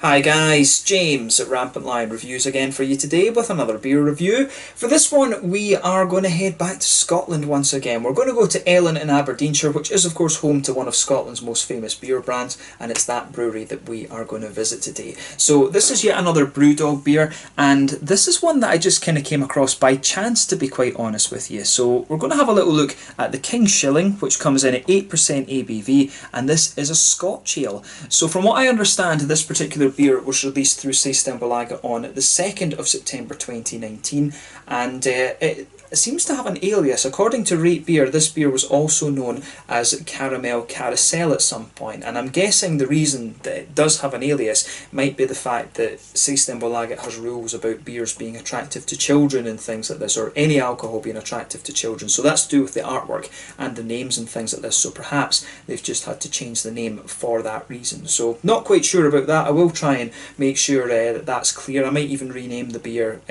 Hi guys, James at RampantLionReviews again for you today with another beer review. For this one we are going to head back to Scotland once again. We're going to go to Ellon in Aberdeenshire, which is of course home to one of Scotland's most famous beer brands, and it's that brewery that we are going to visit today. So this is yet another Brewdog beer, and this is one that I just kind of came across by chance, to be quite honest with you. So we're going to have a little look at the King Shilling, which comes in at 8% ABV, and this is a Scotch ale. So from what I understand, this particular beer was released through Systembolaget on the 2nd of September 2019, and it seems to have an alias. According to Rate Beer, this beer was also known as Carousel at some point, and I'm guessing the reason that it does have an alias might be the fact that Systembolaget has rules about beers being attractive to children and things like this, or any alcohol being attractive to children. So that's to do with the artwork and the names and things like this, so perhaps they've just had to change the name for that reason. So not quite sure about that. I will try and make sure that that's clear. I might even rename the beer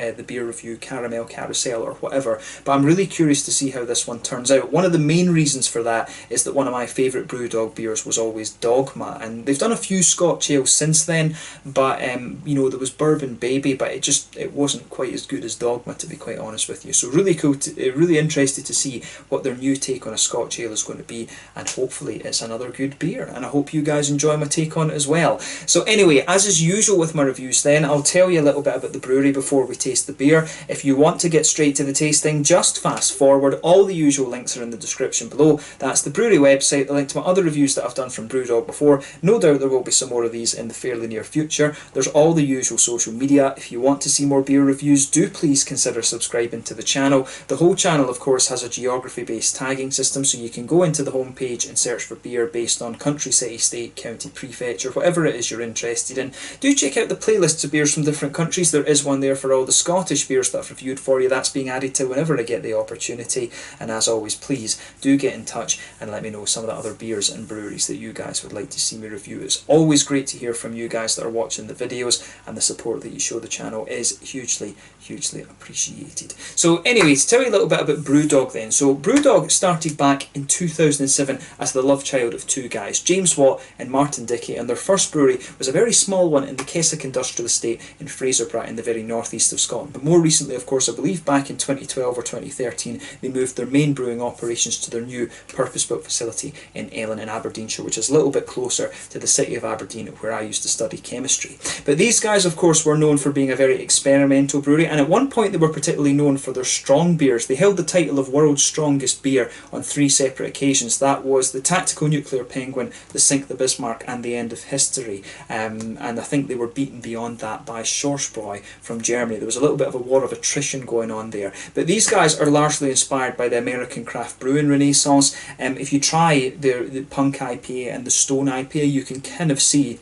review Caramel Carousel or whatever. But I'm really curious to see how this one turns out. One of the main reasons for that is that one of my favourite Brewdog beers was always Dogma, and they've done a few Scotch ales since then, but you know, there was Bourbon Baby, but it wasn't quite as good as Dogma, to be quite honest with you. So really cool, really interested to see what their new take on a Scotch ale is going to be, and hopefully it's another good beer, and I hope you guys enjoy my take on it as well. So anyway, as is usual with my reviews then, I'll tell you a little bit about the brewery before we taste the beer. If you want to get straight to the tasting, just fast forward. All the usual links are in the description below. That's the brewery website, the link to my other reviews that I've done from Brewdog before. No doubt there will be some more of these in the fairly near future. There's all the usual social media. If you want to see more beer reviews, do please consider subscribing to the channel. The whole channel, of course, has a geography-based tagging system, so you can go into the homepage and search for beer based on country, city, state, county, prefecture, whatever it is you're interested in. Do check out the playlists of beers from different countries. There is one there for all the Scottish beers that I've reviewed for you. That's being added to whenever I get the opportunity, and as always, please do get in touch and let me know some of the other beers and breweries that you guys would like to see me review. It's always great to hear from you guys that are watching the videos, and the support that you show the channel is hugely appreciated. So anyway, to tell you a little bit about Brewdog then. So Brewdog started back in 2007 as the love child of two guys, James Watt and Martin Dickey, and their first brewery was a very small one in the Keswick Industrial Estate in Fraserburgh in the very northeast of Scotland. But more recently, of course, I believe back in 2012 or 2013, they moved their main brewing operations to their new purpose-built facility in Ellon in Aberdeenshire, which is a little bit closer to the city of Aberdeen, where I used to study chemistry. But these guys, of course, were known for being a very experimental brewery, and at one point they were particularly known for their strong beers. They held the title of World's Strongest Beer on 3 separate occasions. That was the Tactical Nuclear Penguin, the Sink the Bismarck, and the End of History. And I think they were beaten beyond that by Schwarzbräu from Germany. There was a little bit of a war of attrition going on there. But these guys are largely inspired by the American craft brewing renaissance. If you try the Punk IPA and the Stone IPA, you can kind of see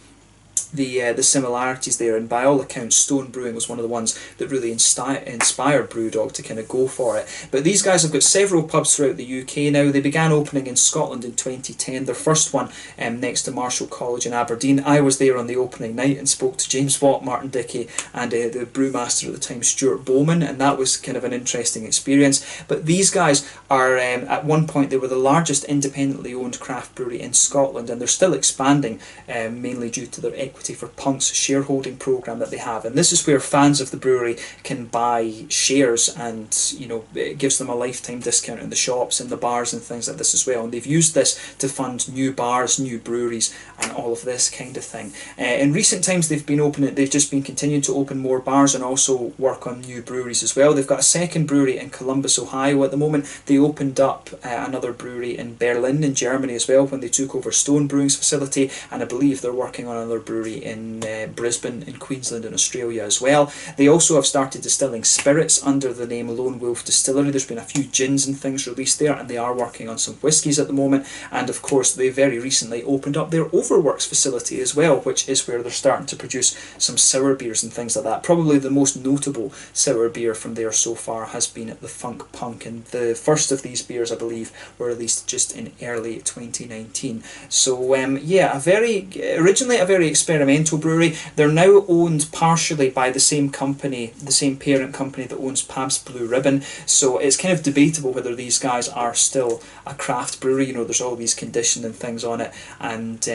the similarities there, and by all accounts Stone Brewing was one of the ones that really inspired Brewdog to kind of go for it. But these guys have got several pubs throughout the UK now. They began opening in Scotland in 2010, their first one next to Marshall College in Aberdeen. I was there on the opening night and spoke to James Watt, Martin Dickey, and the brewmaster at the time, Stuart Bowman, and that was kind of an interesting experience. But these guys are, at one point they were the largest independently owned craft brewery in Scotland, and they're still expanding, mainly due to their equity for Punk's shareholding program that they have. And this is where fans of the brewery can buy shares, and you know, it gives them a lifetime discount in the shops and the bars and things like this as well. And they've used this to fund new bars, new breweries, and all of this kind of thing. In recent times they've just been continuing to open more bars and also work on new breweries as well. They've got a second brewery in Columbus, Ohio at the moment. They opened up another brewery in Berlin in Germany as well when they took over Stone Brewing's facility, and I believe they're working on another brewery in Brisbane in Queensland in Australia as well. They also have started distilling spirits under the name Lone Wolf Distillery. There's been a few gins and things released there, and they are working on some whiskies at the moment. And of course they very recently opened up their Overworks facility as well, which is where they're starting to produce some sour beers and things like that. Probably the most notable sour beer from there so far has been the Funk Punk, and the first of these beers I believe were released just in early 2019. So yeah, originally a very experimental experimental brewery. They're now owned partially by the same company, the same parent company that owns Pabst Blue Ribbon, so it's kind of debatable whether these guys are still a craft brewery. You know, there's all these conditioning things on it, and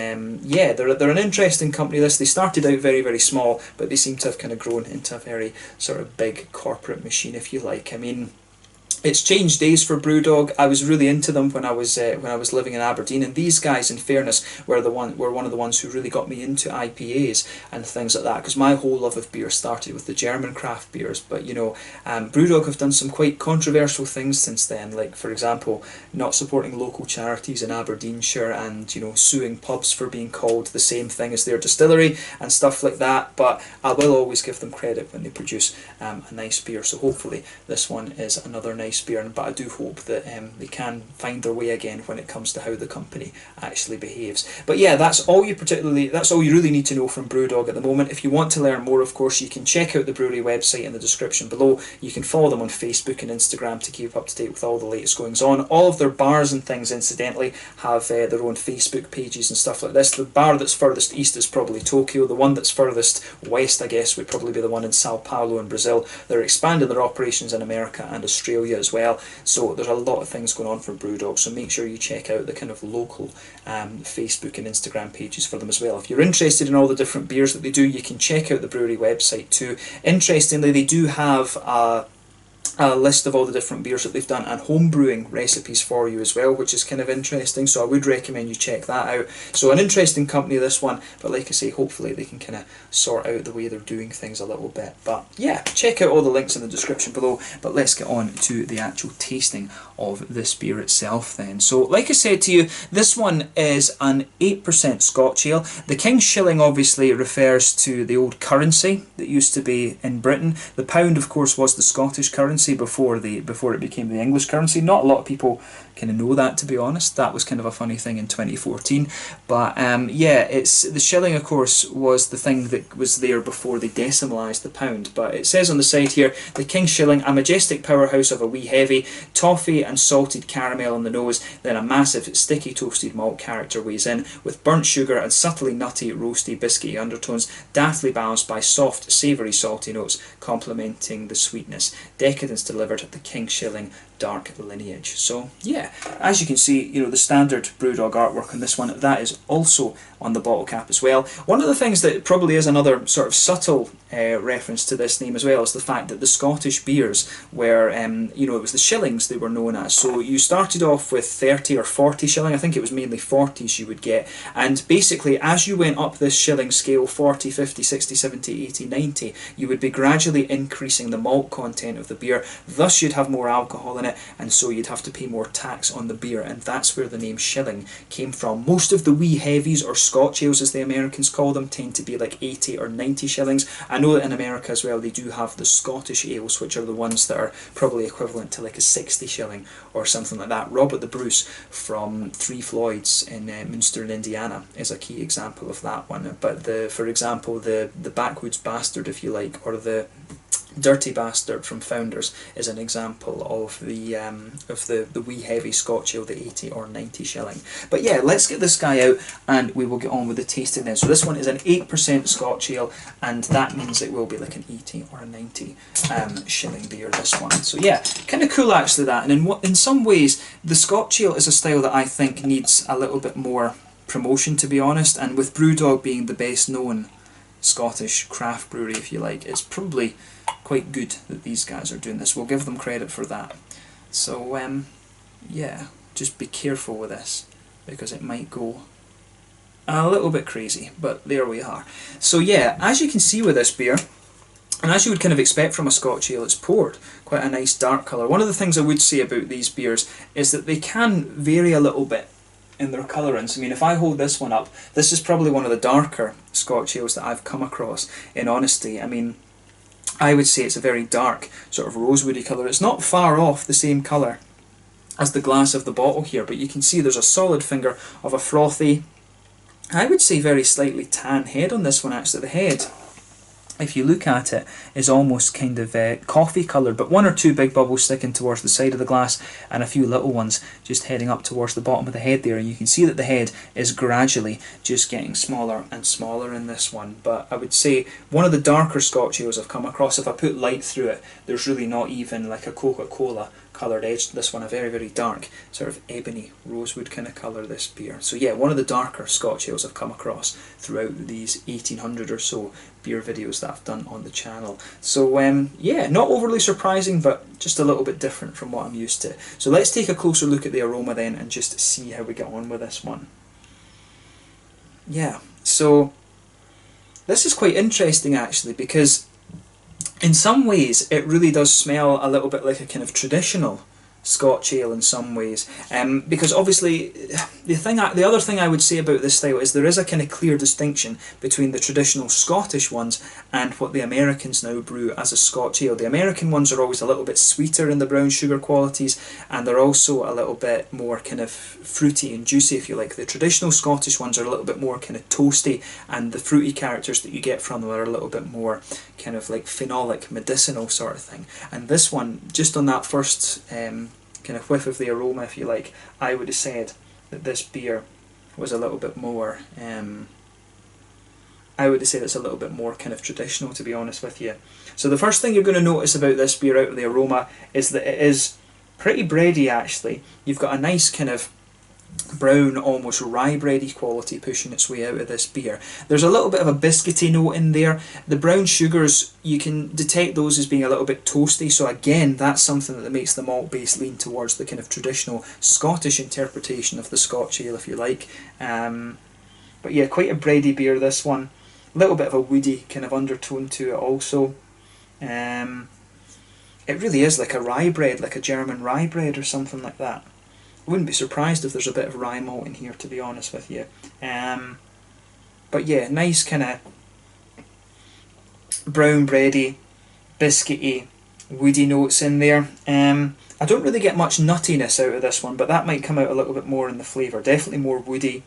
yeah, they're an interesting company. They started out very, very small, but they seem to have kind of grown into a very sort of big corporate machine, if you like. I mean, it's changed days for Brewdog. I was really into them when I was living in Aberdeen, and these guys, in fairness, were one of the ones who really got me into IPAs and things like that, because my whole love of beer started with the German craft beers. But you know, Brewdog have done some quite controversial things since then, like for example, not supporting local charities in Aberdeenshire, and you know, suing pubs for being called the same thing as their distillery and stuff like that. But I will always give them credit when they produce a nice beer. So hopefully this one is another nice beer, but I do hope that they can find their way again when it comes to how the company actually behaves. But yeah, that's all you really need to know from Brewdog at the moment. If you want to learn more, of course, you can check out the brewery website in the description below. You can follow them on Facebook and Instagram to keep up to date with all the latest goings on. All of their bars and things, incidentally, have their own Facebook pages and stuff like this. The bar that's furthest east is probably Tokyo. The one that's furthest west, I guess, would probably be the one in Sao Paulo in Brazil. They're expanding their operations in America and Australia as well, so there's a lot of things going on for Brewdog, so make sure you check out the kind of local Facebook and Instagram pages for them as well. If you're interested in all the different beers that they do, you can check out the brewery website too. Interestingly, they do have a list of all the different beers that they've done and home brewing recipes for you as well, which is kind of interesting, so I would recommend you check that out. So an interesting company, this one, but like I say, hopefully they can kind of sort out the way they're doing things a little bit. But yeah, check out all the links in the description below, but let's get on to the actual tasting of this beer itself then. So like I said to you, this one is an 8% Scotch ale. The King Shilling obviously refers to the old currency that used to be in Britain. The pound, of course, was the Scottish currency before it became the English currency. Not a lot of people kind of know that, to be honest. That was kind of a funny thing in 2014. But yeah, it's the shilling, of course, was the thing that was there before they decimalised the pound. But it says on the side here, the King Shilling, a majestic powerhouse of a wee heavy, toffee and salted caramel on the nose, then a massive sticky toasted malt character weighs in, with burnt sugar and subtly nutty, roasty, biscuity undertones, daftly balanced by soft, savoury, salty notes, complementing the sweetness. Decadence delivered at the King Shilling dark lineage. So yeah, as you can see, you know, the standard Brewdog artwork on this one, that is also on the bottle cap as well. One of the things that probably is another sort of subtle reference to this name as well is the fact that the Scottish beers were, you know, it was the shillings they were known as. So you started off with 30 or 40 shilling, I think it was mainly 40s you would get, and basically as you went up this shilling scale, 40, 50, 60, 70, 80, 90, you would be gradually increasing the malt content of the beer, thus you'd have more alcohol in it, and so you'd have to pay more tax on the beer, and that's where the name shilling came from. Most of the wee heavies, or Scotch ales as the Americans call them, tend to be like 80 or 90 shillings. I know that in America as well they do have the Scottish ales, which are the ones that are probably equivalent to like a 60 shilling or something like that. Robert the Bruce from Three Floyds in Munster in Indiana is a key example of that one. But for example, the Backwoods Bastard, if you like, or the Dirty Bastard from Founders is an example of the wee heavy Scotch ale, the 80 or 90 shilling. But yeah, let's get this guy out and we will get on with the tasting then. So this one is an 8% Scotch ale, and that means it will be like an 80 or a 90 shilling beer, this one. So yeah, kind of cool actually that. And in some ways, the Scotch ale is a style that I think needs a little bit more promotion, to be honest, and with Brewdog being the best known Scottish craft brewery, if you like, it's probably quite good that these guys are doing this. We'll give them credit for that. So yeah, just be careful with this because it might go a little bit crazy, but there we are. So yeah, as you can see with this beer, and as you would kind of expect from a Scotch ale, it's poured quite a nice dark colour. One of the things I would say about these beers is that they can vary a little bit in their colourings. I mean, if I hold this one up, this is probably one of the darker Scotch ales that I've come across, in honesty. I mean, I would say it's a very dark, sort of rosewoody colour. It's not far off the same colour as the glass of the bottle here, but you can see there's a solid finger of a frothy, I would say very slightly tan head on this one actually. The head if you look at it, is almost kind of coffee coloured, but one or two big bubbles sticking towards the side of the glass and a few little ones just heading up towards the bottom of the head there. And you can see that the head is gradually just getting smaller and smaller in this one. But I would say one of the darker Scotch ales I've come across, if I put light through it, there's really not even like a Coca-Cola coloured edge to this one. A very, very dark sort of ebony rosewood kind of colour, this beer. So yeah, one of the darker Scotch ales I've come across throughout these 1800 or so beer videos that I've done on the channel. So yeah, not overly surprising, but just a little bit different from what I'm used to. So let's take a closer look at the aroma then and just see how we get on with this one. Yeah, so this is quite interesting actually, because in some ways it really does smell a little bit like a kind of traditional Scotch ale in some ways, because obviously the other thing I would say about this style is there is a kind of clear distinction between the traditional Scottish ones and what the Americans now brew as a Scotch ale. The American ones are always a little bit sweeter in the brown sugar qualities, and they're also a little bit more kind of fruity and juicy, if you like. The traditional Scottish ones are a little bit more kind of toasty, and the fruity characters that you get from them are a little bit more kind of like phenolic, medicinal sort of thing. And this one, just on that first kind of whiff of the aroma, if you like, I would have said that this beer was a little bit more, I would have said it's a little bit more kind of traditional, to be honest with you. So the first thing you're going to notice about this beer out of the aroma is that it is pretty bready actually. You've got a nice kind of brown, almost rye bready quality pushing its way out of this beer. There's a little bit of a biscuity note in there. The brown sugars, you can detect those as being a little bit toasty, so again that's something that makes the malt base lean towards the kind of traditional Scottish interpretation of the Scotch ale, if you like. But yeah, quite a bready beer, this one. A little bit of a woody kind of undertone to it also. It really is like a rye bread, like a German rye bread or something like that. I wouldn't be surprised if there's a bit of rye malt in here, to be honest with you. But yeah, nice kind of brown bready, biscuity, woody notes in there. I don't really get much nuttiness out of this one, but that might come out a little bit more in the flavour. Definitely more woody,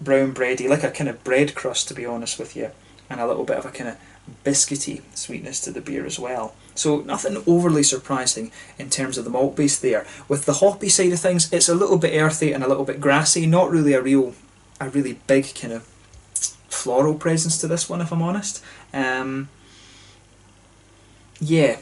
brown bready, like a kind of bread crust, to be honest with you. And a little bit of a kind of biscuity sweetness to the beer as well. So nothing overly surprising in terms of the malt base there. With the hoppy side of things, it's a little bit earthy and a little bit grassy. Not really a really big kind of floral presence to this one, if I'm honest. Yeah,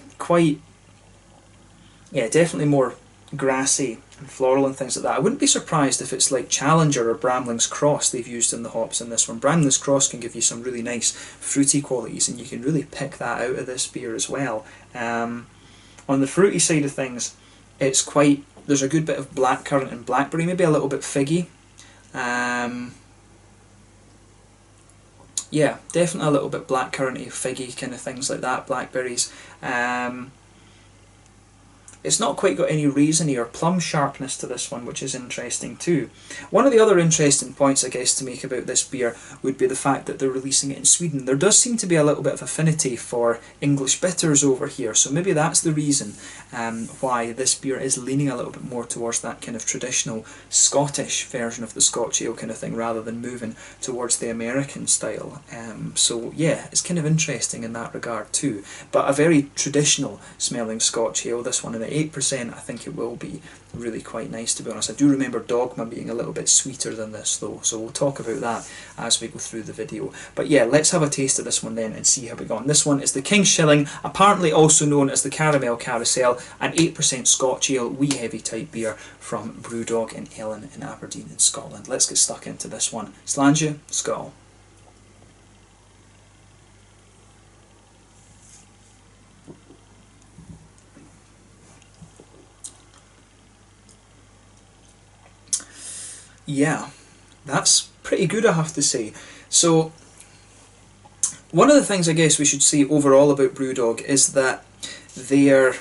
definitely more grassy and floral and things like that. I wouldn't be surprised if it's like Challenger or Bramling's Cross they've used in the hops in this one. Bramling's Cross can give you some really nice fruity qualities, and you can really pick that out of this beer as well. On the fruity side of things, there's a good bit of blackcurrant and blackberry, maybe a little bit figgy. Yeah, definitely a little bit blackcurranty, figgy kind of things like that, blackberries. It's not quite got any raisiny or plum sharpness to this one, which is interesting too. One of the other interesting points, I guess, to make about this beer would be the fact that they're releasing it in Sweden. There does seem to be a little bit of affinity for English bitters over here, so maybe that's the reason why this beer is leaning a little bit more towards that kind of traditional Scottish version of the Scotch ale kind of thing, rather than moving towards the American style. So yeah, it's kind of interesting in that regard too. But a very traditional smelling Scotch ale, this one, in the 8%, I think it will be really quite nice, to be honest. I do remember Dogma being a little bit sweeter than this though, so we'll talk about that as we go through the video. But yeah, let's have a taste of this one then and see how we go on. This one is the King Shilling, apparently also known as the Carousel, an 8% Scotch ale, wee heavy type beer from Brewdog in Ellon in Aberdeen in Scotland. Let's get stuck into this one. Slàinte, Skål. Yeah, that's pretty good, I have to say. So, one of the things I guess we should say overall about Brewdog is that the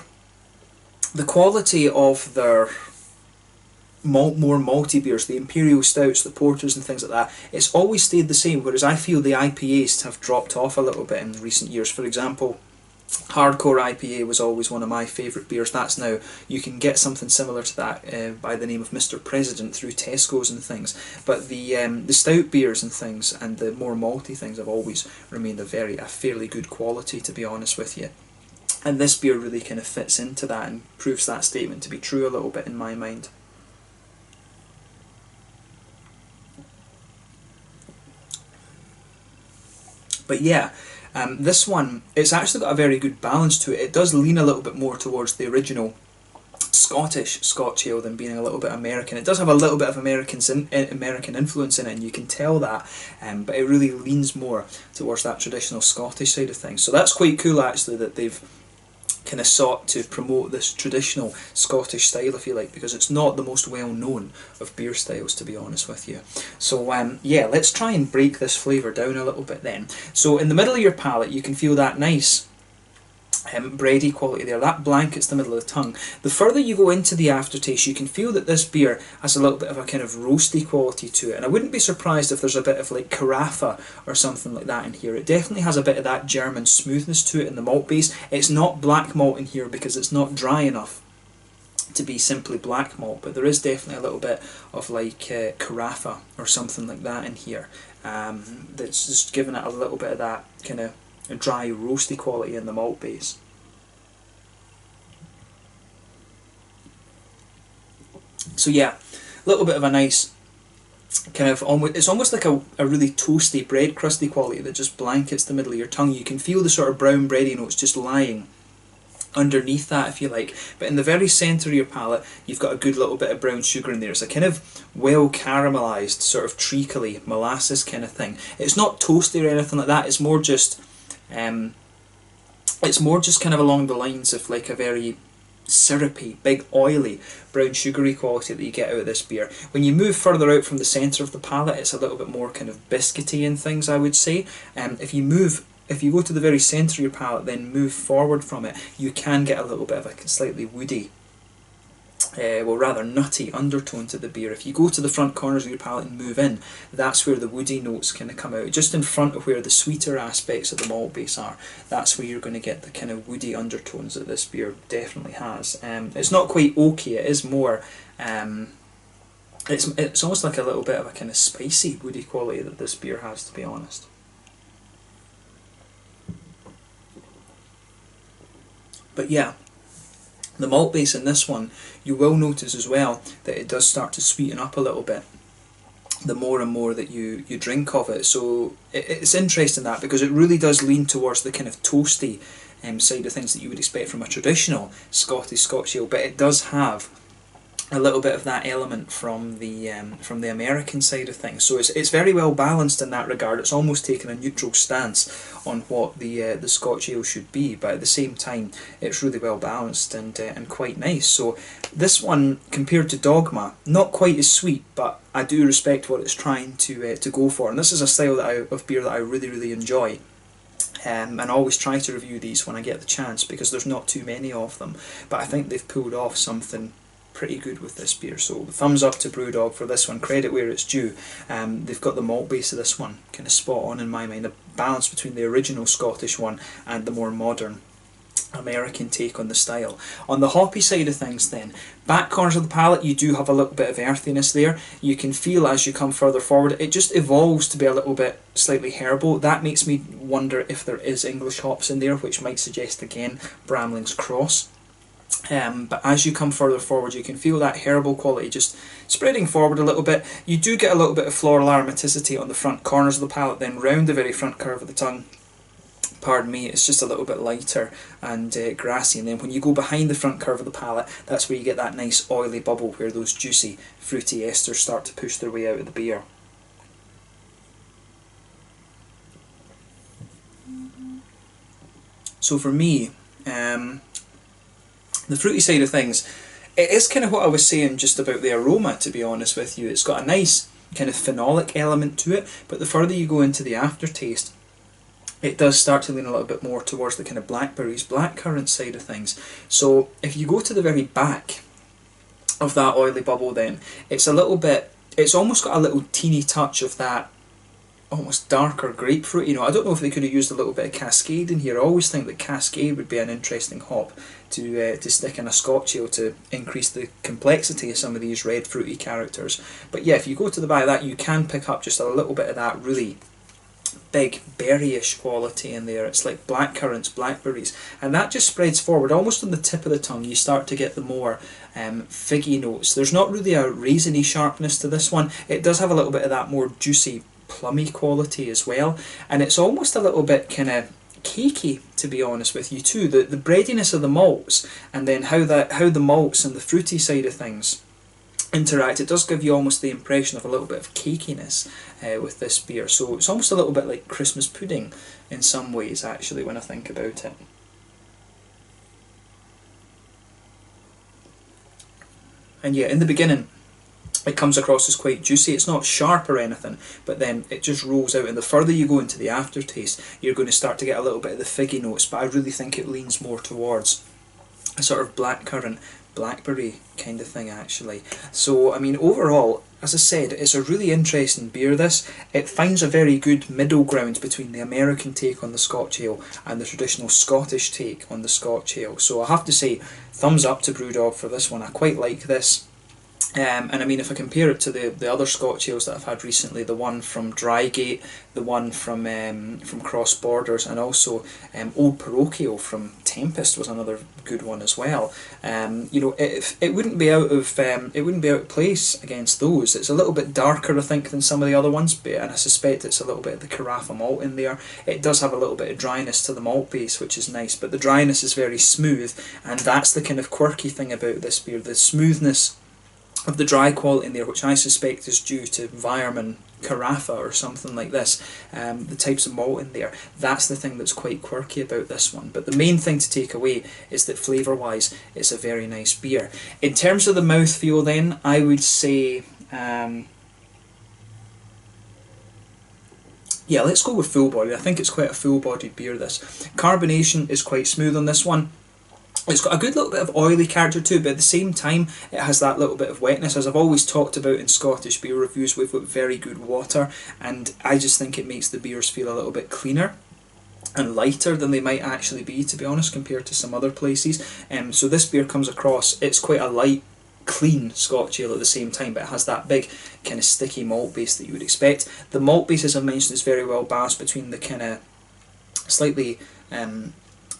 quality of their more malty beers, the imperial stouts, the porters and things like that, it's always stayed the same, whereas I feel the IPAs have dropped off a little bit in recent years. For example, Hardcore IPA was always one of my favourite beers. That's now, you can get something similar to that by the name of Mr. President through Tesco's and things. But the stout beers and things, and the more malty things, have always remained a fairly good quality, to be honest with you. And this beer really kind of fits into that and proves that statement to be true a little bit in my mind. But yeah, this one, it's actually got a very good balance to it. It does lean a little bit more towards the original Scottish Scotch ale than being a little bit American. It does have a little bit of American influence in it, and you can tell that, but it really leans more towards that traditional Scottish side of things. So that's quite cool actually, that they've kind of sought to promote this traditional Scottish style, if you like, because it's not the most well known of beer styles, to be honest with you. So yeah, let's try and break this flavour down a little bit then. So in the middle of your palate you can feel that nice bready quality there. That blankets the middle of the tongue. The further you go into the aftertaste, you can feel that this beer has a little bit of a kind of roasty quality to it, and I wouldn't be surprised if there's a bit of like carafa or something like that in here. It definitely has a bit of that German smoothness to it in the malt base. It's not black malt in here because it's not dry enough to be simply black malt, but there is definitely a little bit of like carafa or something like that in here, that's just giving it a little bit of that kind of a dry, roasty quality in the malt base. So yeah, a little bit of a nice kind of, it's almost like a really toasty, bread crusty quality that just blankets the middle of your tongue. You can feel the sort of brown bready notes just lying underneath that, if you like, but in the very centre of your palate you've got a good little bit of brown sugar in there. It's a kind of well caramelised, sort of treacly molasses kind of thing. It's not toasty or anything like that, it's more just kind of along the lines of like a very syrupy, big oily, brown sugary quality that you get out of this beer. When you move further out from the centre of the palate, it's a little bit more kind of biscuity and things, I would say. If you go to the very centre of your palate, then move forward from it, you can get a little bit of a slightly woody, well rather nutty undertone to the beer. If you go to the front corners of your palate and move in, that's where the woody notes kind of come out. Just in front of where the sweeter aspects of the malt base are, that's where you're going to get the kind of woody undertones that this beer definitely has. It's not quite oaky, it is more, it's almost like a little bit of a kind of spicy woody quality that this beer has, to be honest. But yeah, the malt base in this one, you will notice as well that it does start to sweeten up a little bit the more and more that you drink of it. So it's interesting that, because it really does lean towards the kind of toasty side of things that you would expect from a traditional Scottish Scotch ale, but it does have a little bit of that element from the American side of things. So it's very well balanced in that regard. It's almost taken a neutral stance on what the Scotch ale should be, but at the same time it's really well balanced and quite nice. So this one, compared to Dogma, not quite as sweet, but I do respect what it's trying to go for. And this is a style of beer that I really enjoy. And I always try to review these when I get the chance, because there's not too many of them. But I think they've pulled off something pretty good with this beer. So thumbs up to Brewdog for this one, credit where it's due. They've got the malt base of this one kind of spot on in my mind, the balance between the original Scottish one and the more modern American take on the style. On the hoppy side of things then, back corners of the palate, you do have a little bit of earthiness there. You can feel as you come further forward, it just evolves to be a little bit slightly herbal. That makes me wonder if there is English hops in there, which might suggest again Bramling's Cross. But as you come further forward, you can feel that herbal quality just spreading forward a little bit. You do get a little bit of floral aromaticity on the front corners of the palate, then round the very front curve of the tongue, pardon me, it's just a little bit lighter and grassy. And then when you go behind the front curve of the palate, that's where you get that nice oily bubble where those juicy, fruity esters start to push their way out of the beer. So for me, the fruity side of things, it is kind of what I was saying just about the aroma, to be honest with you. It's got a nice kind of phenolic element to it, but the further you go into the aftertaste, it does start to lean a little bit more towards the kind of blackberries, blackcurrant side of things. So if you go to the very back of that oily bubble, then it's a little bit, it's almost got a little teeny touch of that almost darker grapefruit. You know, I don't know if they could have used a little bit of Cascade in here. I always think that Cascade would be an interesting hop to stick in a Scotch ale to increase the complexity of some of these red fruity characters. But yeah, if you go to the back of that, you can pick up just a little bit of that really big berryish quality in there. It's like blackcurrants, blackberries, and that just spreads forward almost on the tip of the tongue. You start to get the more figgy notes. There's not really a raisiny sharpness to this one. It does have a little bit of that more juicy plummy quality as well, and it's almost a little bit kind of cakey, to be honest with you too. The breadiness of the malts, and then how the malts and the fruity side of things interact, it does give you almost the impression of a little bit of cakiness with this beer. So it's almost a little bit like Christmas pudding in some ways, actually, when I think about it. And yeah, in the beginning it comes across as quite juicy. It's not sharp or anything, but then it just rolls out, and the further you go into the aftertaste, you're going to start to get a little bit of the figgy notes, but I really think it leans more towards a sort of blackcurrant, blackberry kind of thing, actually. So, I mean, overall, as I said, it's a really interesting beer, this. It finds a very good middle ground between the American take on the Scotch ale and the traditional Scottish take on the Scotch ale. So I have to say, thumbs up to Brewdog for this one. I quite like this. And I mean, if I compare it to the other Scotch ales that I've had recently, the one from Drygate, the one from Cross Borders, and also Old Parochial from Tempest was another good one as well. You know, it wouldn't be out of place against those. It's a little bit darker, I think, than some of the other ones, and I suspect it's a little bit of the Carafa malt in there. It does have a little bit of dryness to the malt base, which is nice, but the dryness is very smooth, and that's the kind of quirky thing about this beer. The smoothness of the dry quality in there, which I suspect is due to Weirmann Carafa or something like this, the types of malt in there, that's the thing that's quite quirky about this one. But the main thing to take away is that flavour wise it's a very nice beer. In terms of the mouthfeel then, I would say yeah, let's go with full body. I think it's quite a full bodied beer, this. Carbonation is quite smooth on this one. It's got a good little bit of oily character to it, but at the same time it has that little bit of wetness. As I've always talked about in Scottish beer reviews, we've got very good water, and I just think it makes the beers feel a little bit cleaner and lighter than they might actually be, to be honest, compared to some other places. So this beer comes across, it's quite a light, clean Scotch ale at the same time, but it has that big kind of sticky malt base that you would expect. The malt base, as I mentioned, is very well balanced between the kind of slightly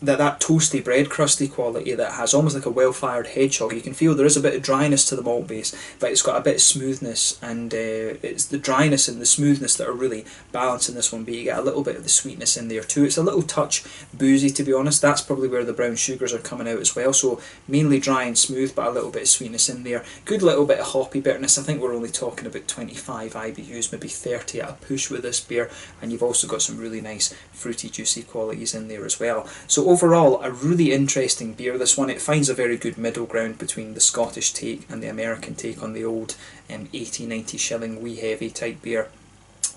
that toasty bread crusty quality that has almost like a well-fired hedgehog. You can feel there is a bit of dryness to the malt base, but it's got a bit of smoothness, and it's the dryness and the smoothness that are really balancing this one, but you get a little bit of the sweetness in there too. It's a little touch boozy, to be honest. That's probably where the brown sugars are coming out as well, so mainly dry and smooth, but a little bit of sweetness in there. Good little bit of hoppy bitterness. I think we're only talking about 25 IBUs, maybe 30 at a push with this beer, and you've also got some really nice fruity juicy qualities in there as well. So overall, a really interesting beer, this one. It finds a very good middle ground between the Scottish take and the American take on the old 80-90 shilling wee heavy type beer.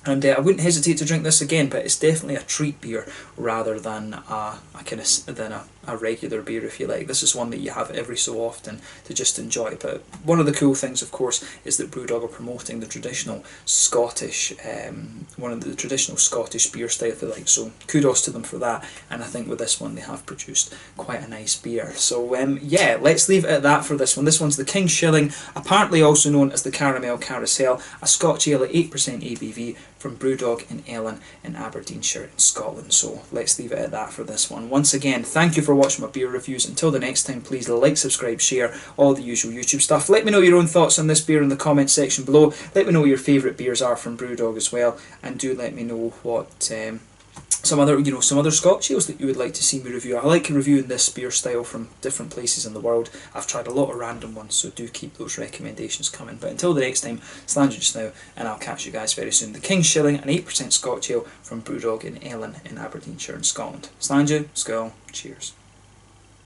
And I wouldn't hesitate to drink this again, but it's definitely a treat beer rather than a regular beer, if you like. This is one that you have every so often to just enjoy. But one of the cool things, of course, is that Brewdog are promoting the traditional Scottish, one of the traditional Scottish beer style, if you like. So kudos to them for that. And I think with this one, they have produced quite a nice beer. So yeah, let's leave it at that for this one. This one's the King Shilling, apparently also known as the Carousel, a Scotch ale at 8% ABV from Brewdog in Ellon in Aberdeenshire in Scotland. So let's leave it at that for this one. Once again, thank you for watching my beer reviews. Until the next time, please like, subscribe, share, all the usual YouTube stuff. Let me know your own thoughts on this beer in the comments section below. Let me know what your favourite beers are from Brewdog as well, and do let me know what some other Scotch ales that you would like to see me review. I like reviewing this beer style from different places in the world. I've tried a lot of random ones, so do keep those recommendations coming. But until the next time, Slàinte just now, and I'll catch you guys very soon. The King Shilling, an 8% Scotch ale from Brewdog in Ellon in Aberdeenshire in Scotland. Slàinte, skål, cheers.